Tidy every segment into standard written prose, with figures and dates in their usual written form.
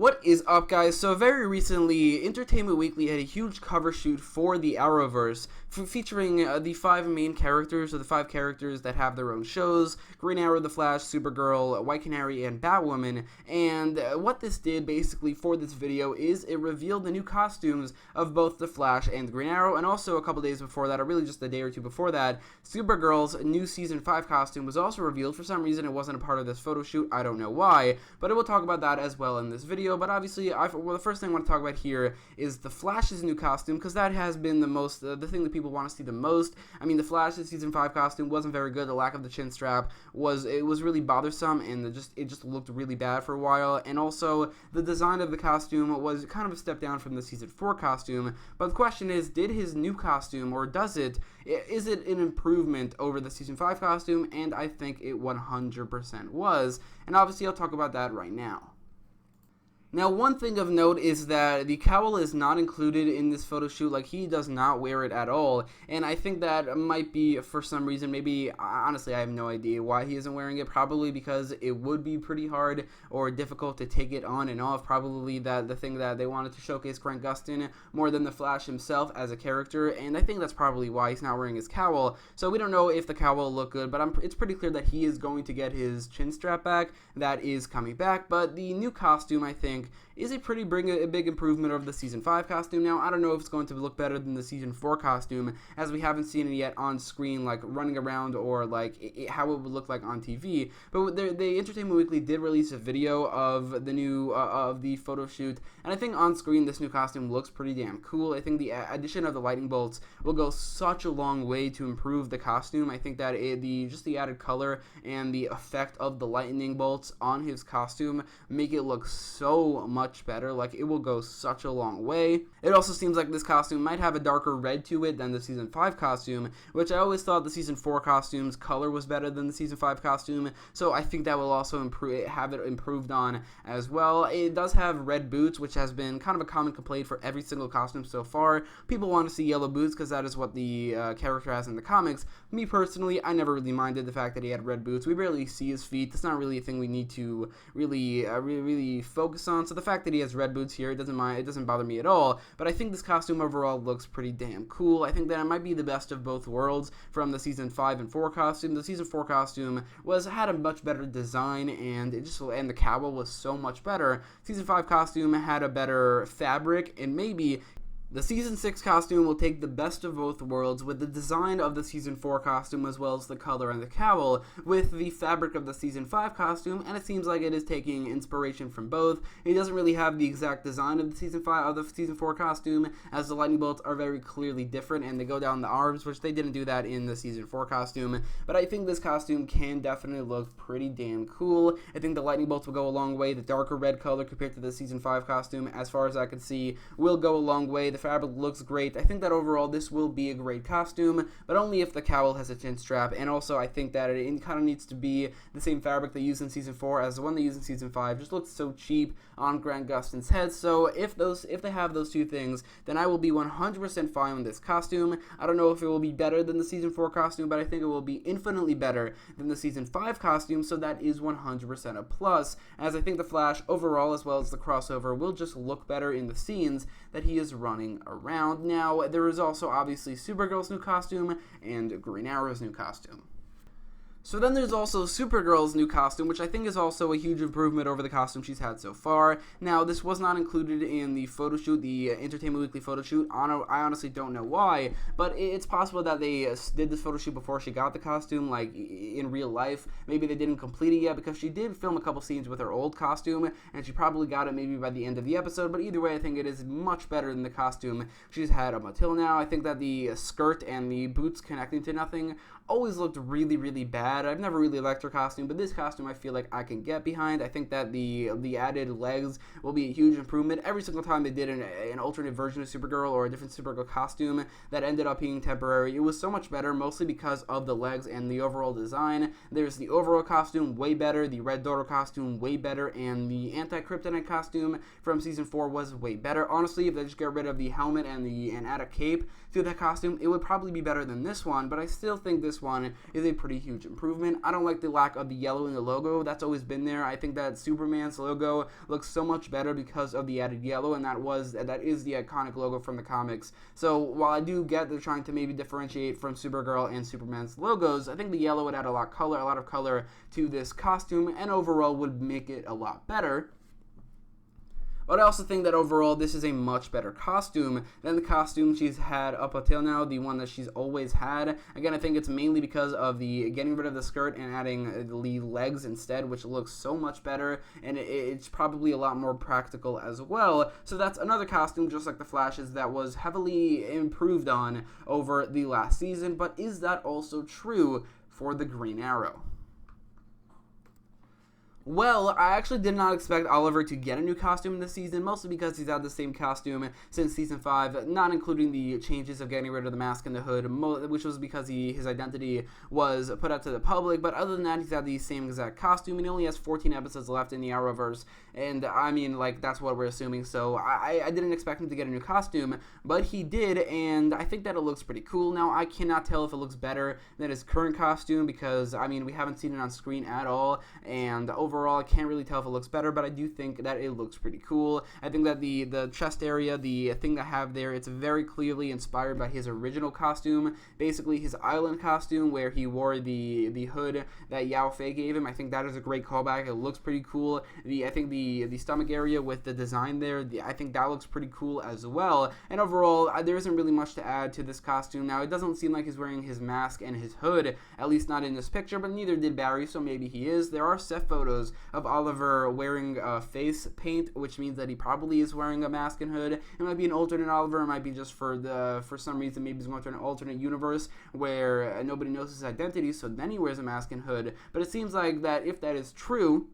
What is up, guys? So very recently, Entertainment Weekly had a huge cover shoot for the Arrowverse, featuring the 5 main characters, or the 5 characters that have their own shows: Green Arrow, The Flash, Supergirl, White Canary, and Batwoman. And what this did, basically, for this video is it revealed the new costumes of both The Flash and Green Arrow, and also a couple days before that, or really just a day or two before that, Supergirl's new Season 5 costume was also revealed. For some reason, it wasn't a part of this photo shoot. I don't know why, but I will talk about that as well in this video. But obviously, the first thing I want to talk about here is The Flash's new costume, because that has been the thing that people want to see the most. I mean, The Flash's Season 5 costume wasn't very good. The lack of the chin strap was really bothersome, and it just looked really bad for a while. And also, the design of the costume was kind of a step down from the Season 4 costume. But the question is, did his new costume, or is it an improvement over the Season 5 costume? And I think it 100% was. And obviously, I'll talk about that right now. Now, one thing of note is that the cowl is not included in this photo shoot. Like, he does not wear it at all, and I think that might be for some reason. Maybe, honestly, I have no idea why he isn't wearing it. Probably because it would be pretty hard or difficult to take it on and off. Probably that the thing that they wanted to showcase Grant Gustin more than the Flash himself as a character, and I think that's probably why he's not wearing his cowl. So we don't know if the cowl will look good, but it's pretty clear that he is going to get his chin strap back. That is coming back, but the new costume, I think, is a big improvement over the Season 5 costume. Now, I don't know if it's going to look better than the Season 4 costume, as we haven't seen it yet on screen, like running around, or like how it would look like on TV. But the Entertainment Weekly did release a video of the new of the photo shoot, and I think on screen this new costume looks pretty damn cool. I think the addition of the lightning bolts will go such a long way to improve the costume. I think that just the added color and the effect of the lightning bolts on his costume make it look so much better. Like, it will go such a long way. It also seems like this costume might have a darker red to it than the Season 5 costume, which I always thought the Season 4 costume's color was better than the Season 5 costume, so I think that will also have it improved on as well. It does have red boots, which has been kind of a common complaint for every single costume so far. People want to see yellow boots because that is what the character has in the comics. Me personally, I never really minded the fact that he had red boots. We barely see his feet. That's not really a thing we need to really focus on. So the fact that he has red boots here, it doesn't bother me at all. But I think this costume overall looks pretty damn cool. I think that it might be the best of both worlds from the Season 5 and 4 costume. The Season 4 costume had a much better design, and the cowl was so much better. Season 5 costume had a better fabric, and maybe the Season 6 costume will take the best of both worlds, with the design of the Season 4 costume as well as the color and the cowl, with the fabric of the Season 5 costume, and it seems like it is taking inspiration from both. It doesn't really have the exact design of the Season 4 costume, as the lightning bolts are very clearly different, and they go down the arms, which they didn't do that in the Season 4 costume. But I think this costume can definitely look pretty damn cool. I think the lightning bolts will go a long way. The darker red color compared to the Season 5 costume, as far as I can see, will go a long way. The fabric looks great. I think that overall this will be a great costume, but only if the cowl has a chin strap. And also, I think that it kind of needs to be the same fabric they used in Season 4 as the one they used in Season 5. Just looks so cheap on Grant Gustin's head. So if they have those two things, then I will be 100% fine with this costume. I don't know if it will be better than the Season 4 costume, but I think it will be infinitely better than the Season 5 costume, so that is 100% a plus, as I think the Flash overall, as well as the crossover, will just look better in the scenes that he is running around. Now, there is also obviously Supergirl's new costume and Green Arrow's new costume. So then there's also Supergirl's new costume, which I think is also a huge improvement over the costume she's had so far. Now, this was not included in the photo shoot, the Entertainment Weekly photo shoot. I honestly don't know why, but it's possible that they did this photo shoot before she got the costume, like in real life. Maybe they didn't complete it yet, because she did film a couple scenes with her old costume, and she probably got it maybe by the end of the episode. But either way, I think it is much better than the costume she's had up until now. I think that the skirt and the boots connecting to nothing always looked really, really bad. I've never really liked her costume, but this costume I feel like I can get behind. I think that the added legs will be a huge improvement. Every single time they did an alternate version of Supergirl or a different Supergirl costume that ended up being temporary, it was so much better, mostly because of the legs and the overall design. There's the overall costume, way better, the Red Daughter costume, way better, and the Anti-Kryptonite costume from Season 4 was way better. Honestly, if they just get rid of the helmet and add a cape to that costume, it would probably be better than this one, but I still think this this one is a pretty huge improvement. I don't like the lack of the yellow in the logo. That's always been there. I think that Superman's logo looks so much better because of the added yellow, and that is the iconic logo from the comics. So while I do get they're trying to maybe differentiate from Supergirl and Superman's logos, I think the yellow would add a lot of color to this costume, and overall would make it a lot better. But I also think that overall this is a much better costume than the costume she's had up until now, the one that she's always had. Again, I think it's mainly because of the getting rid of the skirt and adding the legs instead, which looks so much better, and it's probably a lot more practical as well. So that's another costume, just like the Flash's, that was heavily improved on over the last season. But is that also true for the Green Arrow? Well, I actually did not expect Oliver to get a new costume this season, mostly because he's had the same costume since Season 5, not including the changes of getting rid of the mask and the hood, which was because his identity was put out to the public. But other than that, he's had the same exact costume, and he only has 14 episodes left in the Arrowverse, and I mean, like, that's what we're assuming, so I didn't expect him to get a new costume, but he did, and I think that it looks pretty cool. Now, I cannot tell if it looks better than his current costume, because, I mean, we haven't seen it on screen at all, and overall, I can't really tell if it looks better, but I do think that it looks pretty cool. I think that the chest area, the thing I have there, it's very clearly inspired by his original costume, basically his island costume, where he wore the hood that Yao Fei gave him. I think that is a great callback. It looks pretty cool. I think the stomach area with the design there, I think that looks pretty cool as well. And overall, there isn't really much to add to this costume. Now, it doesn't seem like he's wearing his mask and his hood, at least not in this picture, but neither did Barry, so maybe he is. There are set photos of Oliver wearing face paint, which means that he probably is wearing a mask and hood. It might be an alternate Oliver. It might be just for some reason, maybe he's going to an alternate universe where nobody knows his identity, so then he wears a mask and hood. But it seems like that if that is true,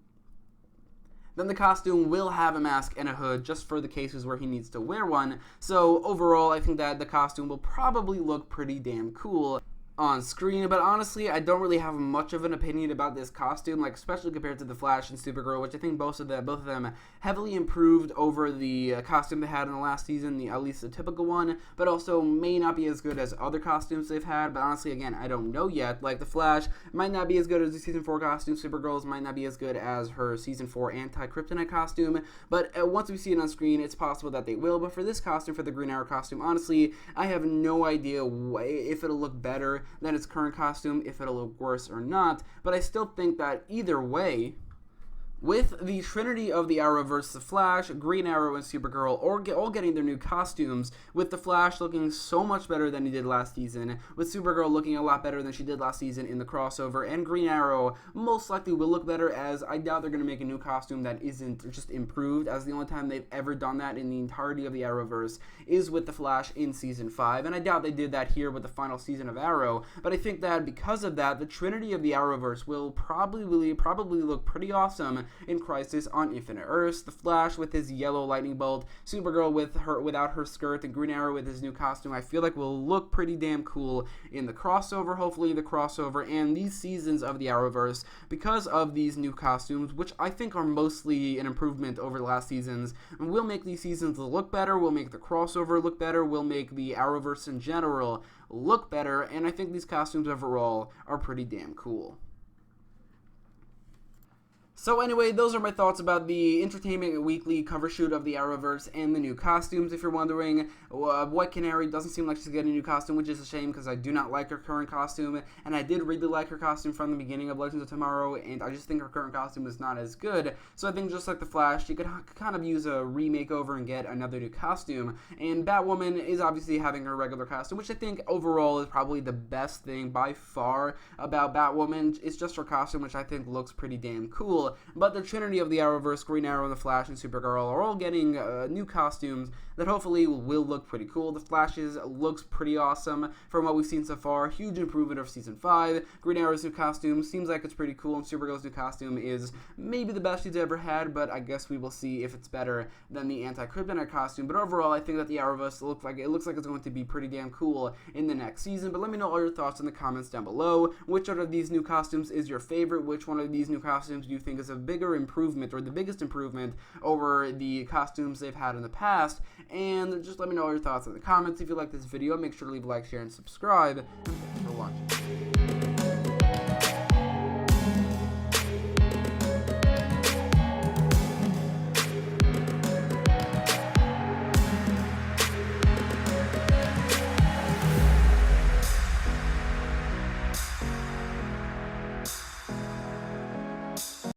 then the costume will have a mask and a hood just for the cases where he needs to wear one. So overall, I think that the costume will probably look pretty damn cool on screen. But honestly, I don't really have much of an opinion about this costume, like especially compared to the Flash and Supergirl, which I think both of them heavily improved over the costume they had in the last season, at least the typical one, but also may not be as good as other costumes they've had. But honestly, again, I don't know yet. Like the Flash might not be as good as the Season 4 costume, Supergirl's might not be as good as her Season 4 anti-kryptonite costume, but once we see it on screen, it's possible that they will. But for this costume, for the Green Arrow costume, honestly, I have no idea if it'll look better than its current costume, if it'll look worse or not, but I still think that either way, with the trinity of the Arrowverse, the Flash, Green Arrow, and Supergirl all getting their new costumes, with the Flash looking so much better than he did last season, with Supergirl looking a lot better than she did last season in the crossover, and Green Arrow most likely will look better, as I doubt they're going to make a new costume that isn't just improved, as the only time they've ever done that in the entirety of the Arrowverse is with the Flash in Season 5, and I doubt they did that here with the final season of Arrow. But I think that because of that, the trinity of the Arrowverse will probably look pretty awesome in Crisis on Infinite Earths. The Flash with his yellow lightning bolt, Supergirl without her skirt, and Green Arrow with his new costume, I feel like will look pretty damn cool in the crossover. Hopefully the crossover and these seasons of the Arrowverse, because of these new costumes, which I think are mostly an improvement over the last seasons, will make these seasons look better, will make the crossover look better, will make the Arrowverse in general look better, and I think these costumes overall are pretty damn cool. So anyway, those are my thoughts about the Entertainment Weekly cover shoot of the Arrowverse and the new costumes. If you're wondering, White Canary doesn't seem like she's getting a new costume, which is a shame because I do not like her current costume, and I did really like her costume from the beginning of Legends of Tomorrow, and I just think her current costume is not as good. So I think just like the Flash, she could kind of use a remake over and get another new costume. And Batwoman is obviously having her regular costume, which I think overall is probably the best thing by far about Batwoman. It's just her costume, which I think looks pretty damn cool. But the trinity of the Arrowverse, Green Arrow, and the Flash, and Supergirl are all getting new costumes that hopefully will look pretty cool. The Flash's looks pretty awesome from what we've seen so far. Huge improvement of Season 5. Green Arrow's new costume seems like it's pretty cool, and Supergirl's new costume is maybe the best she's ever had, but I guess we will see if it's better than the anti-kryptonite costume. But overall, I think that the Arrowverse looks like it's going to be pretty damn cool in the next season. But let me know all your thoughts in the comments down below. Which out of these new costumes is your favorite? Which one of these new costumes do you think is a bigger improvement, or the biggest improvement, over the costumes they've had in the past? And just let me know all your thoughts in the comments. If you like this video, make sure to leave a like, share, and subscribe.